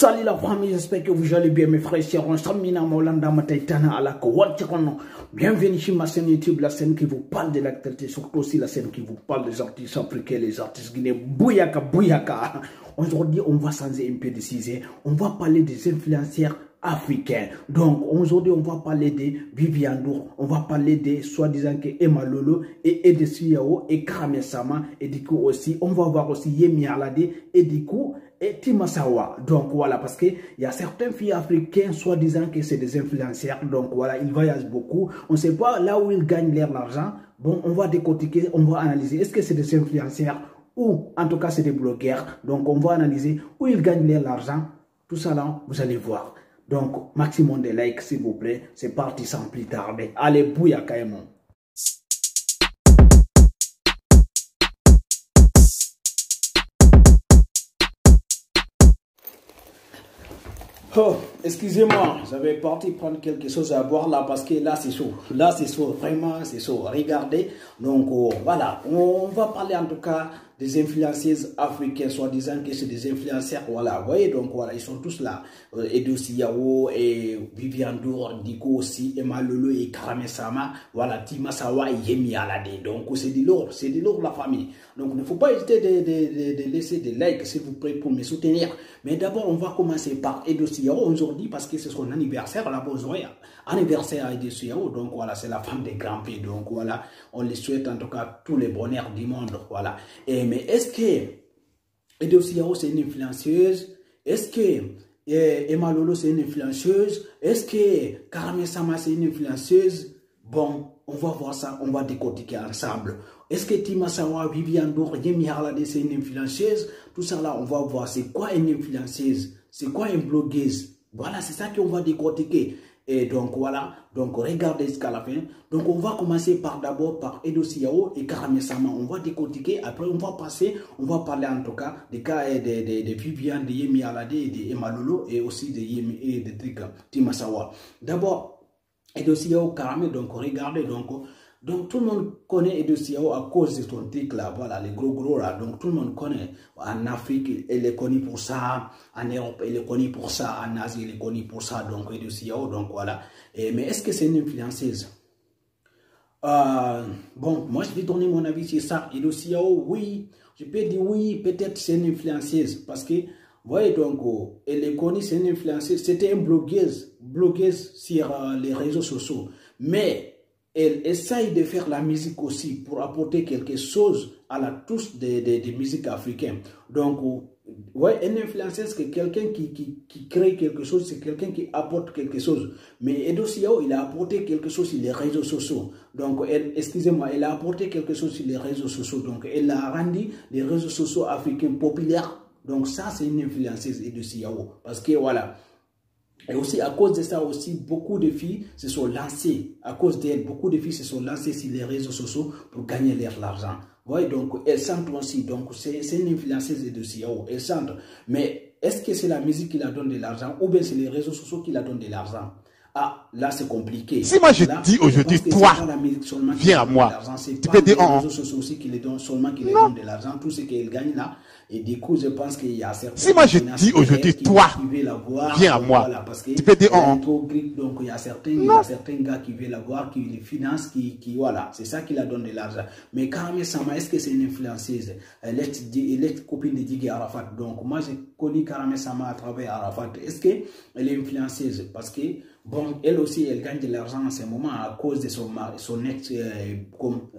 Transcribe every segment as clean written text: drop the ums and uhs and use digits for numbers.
Salut la famille, j'espère que vous allez bien mes frères et sœurs. Bienvenue sur ma chaîne YouTube, la chaîne qui vous parle de l'actualité, surtout aussi la chaîne qui vous parle des artistes africains, les artistes guinéens. Bouyaka, bouyaka. Aujourd'hui, on va changer un peu de sujet. On va parler des influenceurs africains. Donc, aujourd'hui, on va parler de Viviane Ndour, on va parler de soi-disant que Emma Lolo et Edessu Yao et Karame Sama. Et du coup aussi, on va voir aussi Yemi Alade et du coup, et Timasawa. Donc voilà, parce qu'il y a certains filles africains, soi-disant que c'est des influenceurs. Donc voilà, ils voyagent beaucoup. On ne sait pas là où ils gagnent leur argent. Bon, on va décortiquer, on va analyser. Est-ce que c'est des influenceurs ou en tout cas c'est des blogueurs? Donc on va analyser où ils gagnent leur argent. Tout ça là, vous allez voir. Donc, maximum de likes, s'il vous plaît. C'est parti sans plus tarder. Allez, bouilla carrément. Oh, excusez-moi, j'avais parti prendre quelque chose à boire là parce que là c'est chaud. Là c'est chaud, vraiment c'est chaud. Regardez, donc voilà, on va parler en tout cas des influenceuses africaines, soi-disant que c'est des influenceurs, voilà, vous voyez, donc voilà, ils sont tous là. Edessu Yao et Viviane Ndour, Diko aussi, Emma Lolo et Karame Sama, voilà, Timasawa et Yemi Alade. Donc c'est de lourd la famille. Donc il ne faut pas hésiter de laisser des likes s'il vous plaît pour me soutenir. Mais d'abord on va commencer par Edessu Yao aujourd'hui parce que c'est son anniversaire, là, vous voyez, anniversaire à Edessu Yao, donc voilà, c'est la femme des grands pays, donc voilà, on les souhaite en tout cas tous les bonheurs du monde, voilà. Mais est-ce que Edessu Yao c'est une influenceuse? Est-ce que Emma Lolo c'est une influenceuse? Est-ce que Karame Sama c'est une influenceuse? Bon, on va voir ça, on va décortiquer ensemble. Est-ce que Timasawa, Viviane Ndour, Yemi Alade c'est une influenceuse? Tout ça là, on va voir c'est quoi une influenceuse? C'est quoi une blogueuse? Voilà, c'est ça qu'on va décortiquer. Et donc voilà, donc regardez jusqu'à la fin. Donc on va commencer d'abord par Edessu Yao et Karame Sama. On va décortiquer, après on va passer, on va parler en tout cas des cas de Viviane, de Yemi Alade, de Emma Lolo et aussi de Yemi et de Timasawa. D'abord, Edessu Yao, Karame, donc regardez, donc tout le monde connaît Edessu Yao à cause de son truc là, voilà, les gros là, donc tout le monde connaît. En Afrique, elle est connue pour ça, en Europe, elle est connue pour ça, en Asie, elle est connue pour ça, donc Edessu Yao, donc voilà. Mais est-ce que c'est une influenceuse? Bon, moi je vais donner mon avis sur ça. Edessu Yao, oui, je peux dire oui, peut-être c'est une influenceuse, parce que, vous voyez, donc, elle est connue, c'est une influenceuse, c'était une blogueuse sur les réseaux sociaux, mais elle essaye de faire la musique aussi pour apporter quelque chose à la touche des musiques africaines. Donc, ouais, une influenceuse, c'est quelqu'un qui crée quelque chose, c'est quelqu'un qui apporte quelque chose. Mais Edessu Yao, il a apporté quelque chose sur les réseaux sociaux. Donc, excusez-moi, elle a apporté quelque chose sur les réseaux sociaux. Donc, elle a rendu les réseaux sociaux africains populaires. Donc, ça, c'est une influenceuse Edessu Yao. Parce que, voilà. Et aussi, à cause de ça, aussi, beaucoup de filles se sont lancées, à cause d'elle, beaucoup de filles se sont lancées sur les réseaux sociaux pour gagner leur argent. Vous voyez, donc, elles sentent aussi, donc, c'est une influenceuse Edessu Yao, elles sentent. Mais est-ce que c'est la musique qui la donne de l'argent ou bien c'est les réseaux sociaux qui la donnent de l'argent? Ah, là, c'est compliqué. Si moi je dis aujourd'hui, toi, viens à moi, tu peux dire les réseaux sociaux aussi qui les donnent seulement, qui les donnent de l'argent, tout ce qu'elles gagnent là. Et du coup, je pense qu'il y a certains. Si moi je dis aujourd'hui, toi, viens à moi, tu peux dire donc il y a certains gars qui veulent la voir, qui les financent, qui voilà, c'est ça qui la donne de l'argent. Mais Karame Sama, est-ce que c'est une influenceuse? Elle est copine de Didier Arafat. Donc moi, j'ai connu Karame Sama à travers Arafat. Est-ce qu'elle est influenceuse? Parce que, bon, elle aussi, elle gagne de l'argent en ce moment à cause de son ex,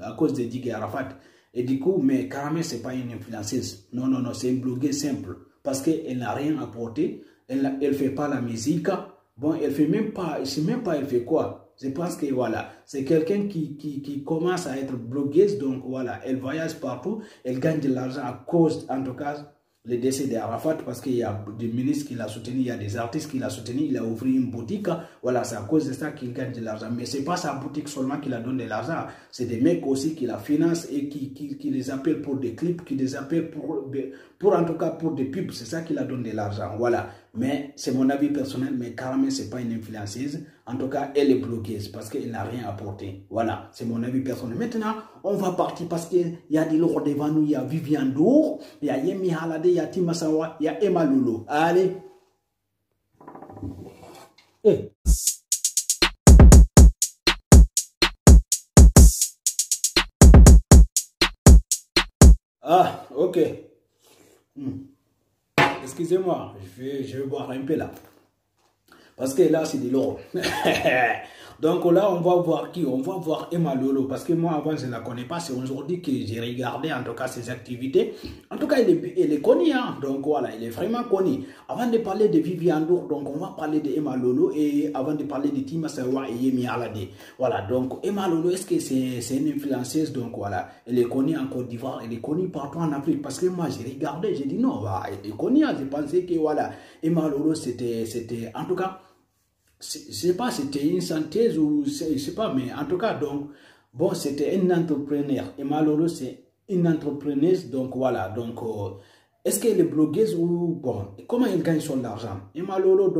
à cause de Didier Arafat. Et du coup, mais Karame, ce n'est pas une influenceuse. Non, c'est une blogueuse simple. Parce qu'elle n'a rien apporté. Elle ne fait pas la musique. Bon, elle fait même pas, je ne sais même pas elle fait quoi. Je pense que voilà, c'est quelqu'un qui commence à être blogueuse. Donc voilà, elle voyage partout. Elle gagne de l'argent à cause, en tout cas, le décès d'Arafat, parce qu'il y a des ministres qui l'ont soutenu, il y a des artistes qui l'ont soutenu, il a ouvert une boutique, voilà, c'est à cause de ça qu'il gagne de l'argent. Mais ce n'est pas sa boutique seulement qui la donne de l'argent, c'est des mecs aussi qui la financent et qui les appellent pour des clips, qui les appellent pour en tout cas pour des pubs, c'est ça qui la donne de l'argent, voilà. Mais c'est mon avis personnel, mais Karame, ce n'est pas une influenceuse, en tout cas, elle est bloqueuse parce qu'elle n'a rien apporté, voilà, c'est mon avis personnel. Maintenant, on va partir parce qu'il y a des lourds devant nous, il y a Viviane Ndour, il y a Yemi Alade, il y a Timasawa, il y a Emma Lolo. Allez, Eh. Ah, ok. Excusez-moi, je vais boire un peu là. Parce que là, c'est de l'eau. Donc là, on va voir qui? On va voir Emma Lolo. Parce que moi, avant, je ne la connais pas. C'est aujourd'hui que j'ai regardé, en tout cas, ses activités. En tout cas, elle est connue. Hein? Donc voilà, elle est vraiment connue. Avant de parler de Viviane Ndour, donc on va parler de Emma Lolo. Et avant de parler de Tima Sawa et Yemi Alade. Voilà, donc Emma Lolo, est-ce que c'est une influenceuse? Donc voilà, elle est connue en Côte d'Ivoire. Elle est connue partout en Afrique. Parce que moi, j'ai regardé, j'ai dit non, bah, elle est connue. Hein? Je pensais que voilà, Emma Lolo, c'était, en tout cas, je sais pas, c'était une synthèse ou je sais pas, mais en tout cas, donc, bon, c'était une entrepreneur. Et Malolo, c'est une entrepreneuse, donc voilà, donc, est-ce qu'elle est blogueuse ou, bon, comment elle gagne son argent? Et Malolo,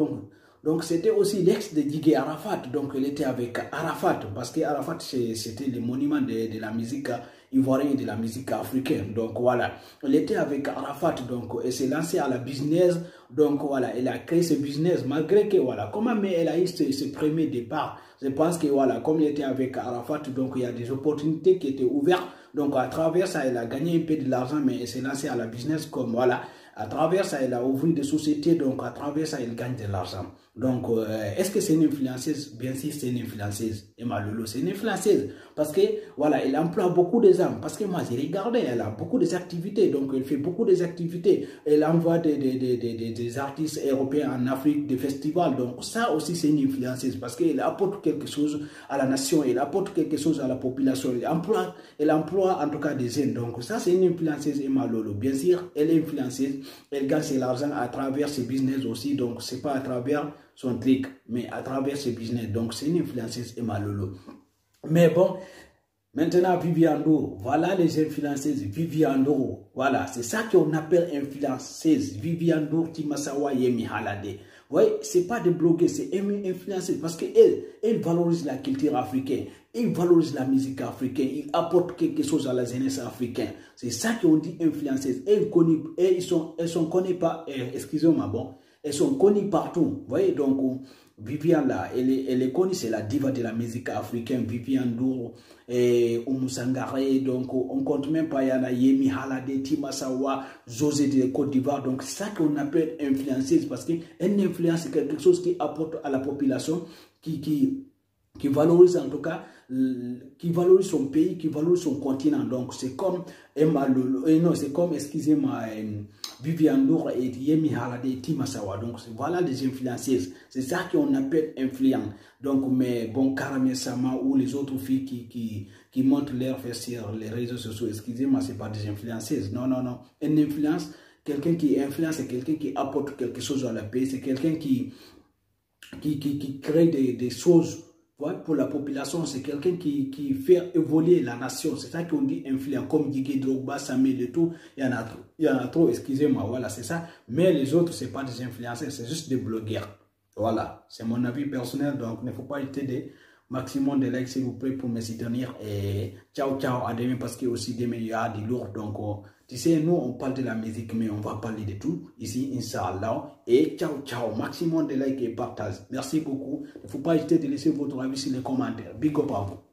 donc c'était aussi l'ex de Didier Arafat, donc elle était avec Arafat, parce que Arafat, c'était le monument de la musique ivoirienne et de la musique africaine, donc voilà, elle était avec Arafat, donc elle s'est lancée à la business, donc voilà, elle a créé ce business, malgré que voilà, comment mais elle a eu ce premier départ, je pense que voilà, comme elle était avec Arafat, donc il y a des opportunités qui étaient ouvertes, donc à travers ça, elle a gagné un peu de l'argent, mais elle s'est lancée à la business comme voilà, à travers ça, elle a ouvert des sociétés, donc à travers ça, elle gagne de l'argent. Donc, est-ce que c'est une influenceuse? Bien sûr, c'est une influenceuse. Emma Lolo, c'est une influenceuse. Parce que, voilà, elle emploie beaucoup de gens. Parce que moi, j'ai regardé, elle a beaucoup d'activités. Donc, elle fait beaucoup d'activités. Elle envoie des artistes européens en Afrique, des festivals. Donc, ça aussi, c'est une influenceuse. Parce qu'elle apporte quelque chose à la nation. Elle apporte quelque chose à la population. Elle emploie en tout cas des jeunes. Donc, ça, c'est une influenceuse, Emma Lolo. Bien sûr, elle est influenceuse. Elle gagne de l'argent à travers ses business aussi. Donc, c'est pas à travers son truc, mais à travers ses business. Donc, c'est une influenceuse, Emma Lolo. Mais bon, maintenant, Viviane Ndour, voilà les influenceuses, Viviane Ndour, voilà, c'est ça qu'on appelle influenceuse, Viviane Ndour, Tima Sawa, Yemi Alade. Oui, c'est pas des blogueurs, c'est influenceuse parce qu'elle valorise la culture africaine, elle valorise la musique africaine, il apporte quelque chose à la jeunesse africaine. C'est ça qu'on dit influenceuse. Elles sont connues pas, excusez-moi, bon, elles sont connues partout. Vous voyez, donc, Viviane là, elle est connue, c'est la diva de la musique africaine, Viviane Ndour, et Oumou Sangaré, donc on compte même pas, il y a la Yemi Alade, Tima Sawa, José de Côte d'Ivoire, donc c'est ça qu'on appelle influenceuse, parce qu'une influence, c'est quelque chose qui apporte à la population, qui valorise en tout cas, qui valorise son pays, qui valorise son continent. Donc c'est comme Emma Lolo, non, c'est comme, excusez-moi, Viviane Ndour et Yemi Alade et Tima Sawa. Donc voilà les influenceuses. C'est ça qu'on appelle influent. Donc, mais bon, Karamé Sama ou les autres filles qui montrent leur fesses sur les réseaux sociaux, excusez-moi, c'est pas des influenceuses. Non, non, non. Une influence, quelqu'un qui influence, c'est quelqu'un qui apporte quelque chose à la paix, c'est quelqu'un qui crée des choses. Ouais, pour la population, c'est quelqu'un qui fait évoluer la nation. C'est ça qu'on dit influent, comme Didier Drogba, Samuel et tout. Il y en a trop, excusez-moi, voilà, c'est ça. Mais les autres, ce n'est pas des influenceurs, c'est juste des blogueurs. Voilà, c'est mon avis personnel, donc il ne faut pas éviter des maximum de likes, s'il vous plaît, pour me soutenir. Et ciao, ciao, à demain, parce que aussi demain, il y a du lourd. Donc, tu sais, nous, on parle de la musique, mais on va parler de tout ici, Inch'Allah. Et ciao, ciao, maximum de likes et partage. Merci beaucoup. Il ne faut pas hésiter de laisser votre avis sur les commentaires. Big up à vous.